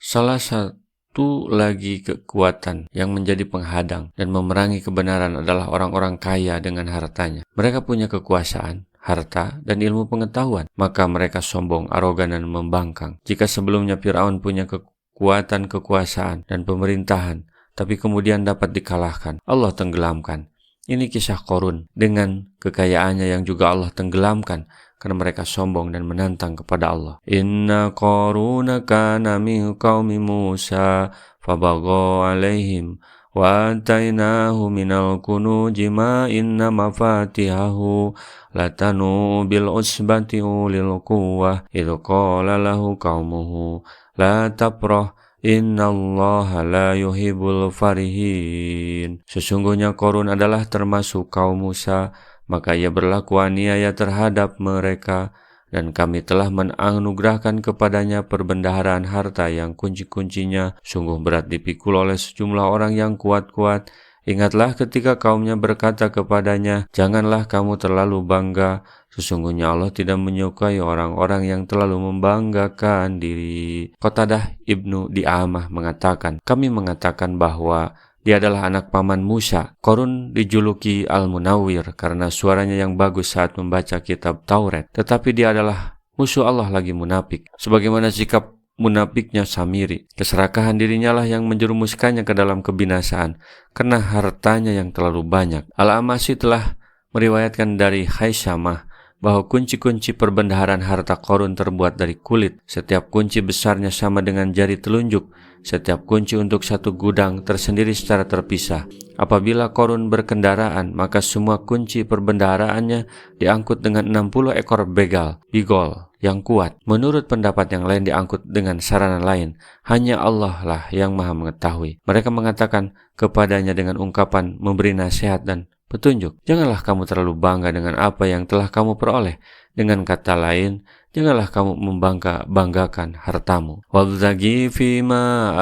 Salah satu lagi kekuatan yang menjadi penghadang dan memerangi kebenaran adalah orang-orang kaya dengan hartanya. Mereka punya kekuasaan, harta, dan ilmu pengetahuan. Maka mereka sombong, arogan, dan membangkang. Jika sebelumnya Fir'aun punya kekuatan, kekuasaan, dan pemerintahan, tapi kemudian dapat dikalahkan, Allah tenggelamkan. Ini kisah Qarun dengan kekayaannya yang juga Allah tenggelamkan karena mereka sombong dan menantang kepada Allah. Inna Qaruna kana min qaumi Musa fabagha alaihim wa atainahu minal kunuji ma inna mafatihahu latanu bil usbati ulil quwwah idh qala lahu qaumuhu la tafrah innallaha la yuhibbul farihin. Sesungguhnya Qarun adalah termasuk kaum Musa, maka ia berlaku aniaya terhadap mereka, dan kami telah menganugerahkan kepadanya perbendaharaan harta yang kunci-kuncinya sungguh berat dipikul oleh sejumlah orang yang kuat-kuat. Ingatlah ketika kaumnya berkata kepadanya, janganlah kamu terlalu bangga, sesungguhnya Allah tidak menyukai orang-orang yang terlalu membanggakan diri. Qatadah Ibnu Di'amah mengatakan, kami mengatakan bahwa dia adalah anak paman Musa. Qarun dijuluki Al-Munawwir karena suaranya yang bagus saat membaca kitab Taurat. Tetapi dia adalah musuh Allah lagi munafik. Sebagaimana sikap munafiknya Samiri. Keserakahan dirinya lah yang menjerumuskannya ke dalam kebinasaan karena hartanya yang terlalu banyak. Al-Amasi telah meriwayatkan dari Haisyamah bahwa kunci-kunci perbendaharaan harta Qarun terbuat dari kulit. Setiap kunci besarnya sama dengan jari telunjuk. Setiap kunci untuk satu gudang tersendiri secara terpisah. Apabila Qarun berkendaraan, maka semua kunci perbendaharaannya diangkut dengan 60 ekor bigol yang kuat. Menurut pendapat yang lain diangkut dengan sarana lain. Hanya Allah lah yang maha mengetahui. Mereka mengatakan kepadanya dengan ungkapan memberi nasihat dan petunjuk. Janganlah kamu terlalu bangga dengan apa yang telah kamu peroleh. Dengan kata lain, janganlah kamu membanggakan hartamu. Wabtaghi fima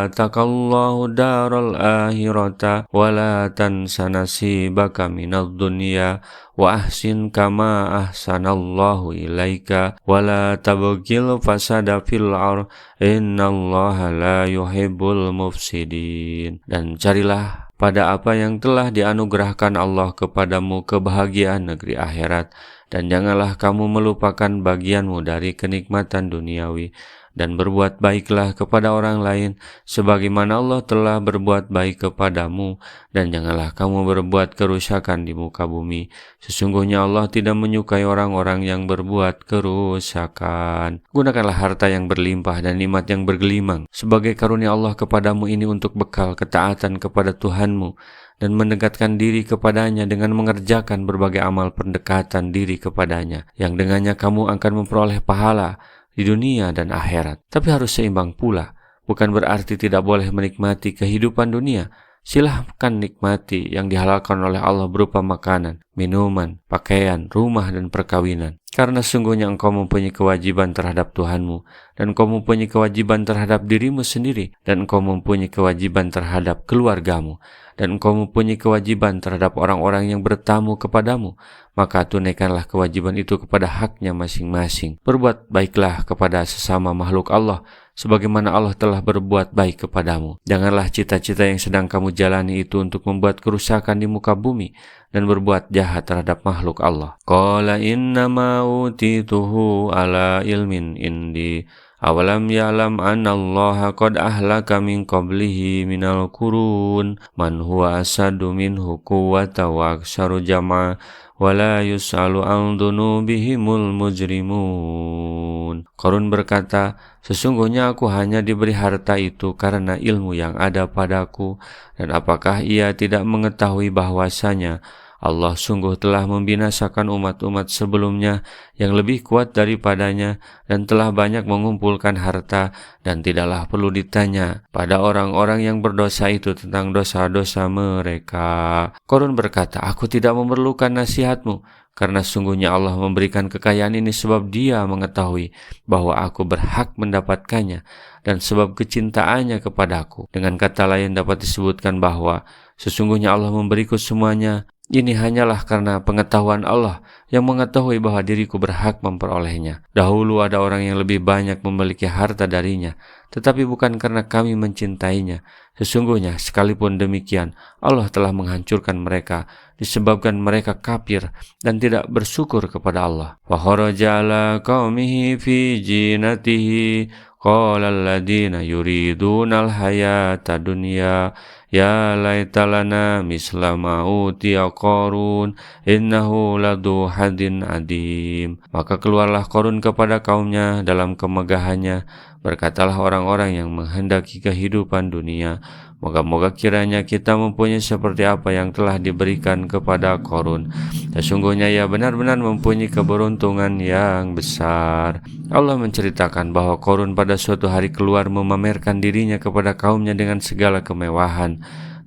atakallahu daral akhirata wala tansa nasibaka minad dunya wa ahsin kama ahsanallahu ilaika wala tabghil fasada fil ardh innallaha la yuhibbul mufsidin. Dan carilah pada apa yang telah dianugerahkan Allah kepadamu kebahagiaan negeri akhirat, dan janganlah kamu melupakan bagianmu dari kenikmatan duniawi, dan berbuat baiklah kepada orang lain sebagaimana Allah telah berbuat baik kepadamu, dan janganlah kamu berbuat kerusakan di muka bumi. Sesungguhnya Allah tidak menyukai orang-orang yang berbuat kerusakan. Gunakanlah harta yang berlimpah dan nikmat yang bergelimang sebagai karunia Allah kepadamu ini untuk bekal ketaatan kepada Tuhanmu dan mendekatkan diri kepadanya dengan mengerjakan berbagai amal pendekatan diri kepadanya, yang dengannya kamu akan memperoleh pahala di dunia dan akhirat. Tapi harus seimbang pula. Bukan berarti tidak boleh menikmati kehidupan dunia. Silahkan nikmati yang dihalalkan oleh Allah berupa makanan, minuman, pakaian, rumah, dan perkawinan. Karena sungguhnya engkau mempunyai kewajiban terhadap Tuhanmu, dan engkau mempunyai kewajiban terhadap dirimu sendiri, dan engkau mempunyai kewajiban terhadap keluargamu, dan engkau mempunyai kewajiban terhadap orang-orang yang bertamu kepadamu. Maka tunaikanlah kewajiban itu kepada haknya masing-masing. Berbuat baiklah kepada sesama makhluk Allah, sebagaimana Allah telah berbuat baik kepadamu. Janganlah cita-cita yang sedang kamu jalani itu untuk membuat kerusakan di muka bumi dan berbuat jahat terhadap makhluk Allah. Qala innama utituhu ala ilmin indi awalam ya'lam annallaha qad ahlaka min qablihi minal qurun man huwa asadu minhu quwwatan wa aktsaru jam'a wala yus'alu an dzunubihimul mujrimun. Qarun berkata, sesungguhnya aku hanya diberi harta itu karena ilmu yang ada padaku, dan apakah ia tidak mengetahui bahwasanya Allah sungguh telah membinasakan umat-umat sebelumnya yang lebih kuat daripadanya dan telah banyak mengumpulkan harta, dan tidaklah perlu ditanya pada orang-orang yang berdosa itu tentang dosa-dosa mereka. Qarun berkata, aku tidak memerlukan nasihatmu, karena sungguhnya Allah memberikan kekayaan ini sebab Dia mengetahui bahwa aku berhak mendapatkannya dan sebab kecintaannya kepadaku. Dengan kata lain dapat disebutkan bahwa sesungguhnya Allah memberiku semuanya Ini hanyalah karena pengetahuan Allah yang mengetahui bahwa diriku berhak memperolehnya. Dahulu ada orang yang lebih banyak memiliki harta darinya, tetapi bukan karena kami mencintainya. Sesungguhnya, sekalipun demikian, Allah telah menghancurkan mereka disebabkan mereka kafir dan tidak bersyukur kepada Allah. Wa kharaja ala qaumihi fi jinatihi qala alladziina yuriduna al-hayata dunya ya laitalana misla ma utiya Qarun innahu ladu hadin adim. Maka keluarlah Qarun kepada kaumnya dalam kemegahannya. Berkatalah orang-orang yang menghendaki kehidupan dunia, moga-moga kiranya kita mempunyai seperti apa yang telah diberikan kepada Qarun. Sesungguhnya ia benar-benar mempunyai keberuntungan yang besar. Allah menceritakan bahwa Qarun pada suatu hari keluar memamerkan dirinya kepada kaumnya dengan segala kemewahan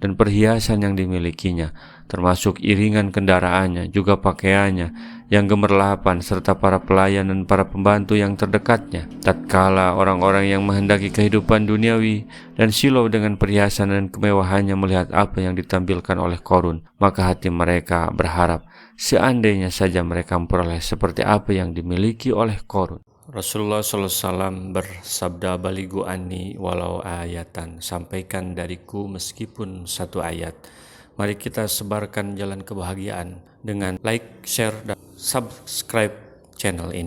dan perhiasan yang dimilikinya, termasuk iringan kendaraannya, juga pakaiannya yang gemerlapan, serta para pelayan dan para pembantu yang terdekatnya. Tatkala orang-orang yang menghendaki kehidupan duniawi dan silau dengan perhiasan dan kemewahannya melihat apa yang ditampilkan oleh Qarun, maka hati mereka berharap, seandainya saja mereka memperoleh seperti apa yang dimiliki oleh Qarun. Rasulullah SAW bersabda, baligu anni walau ayatan, sampaikan dariku meskipun satu ayat. Mari kita sebarkan jalan kebahagiaan dengan like, share, dan subscribe channel ini.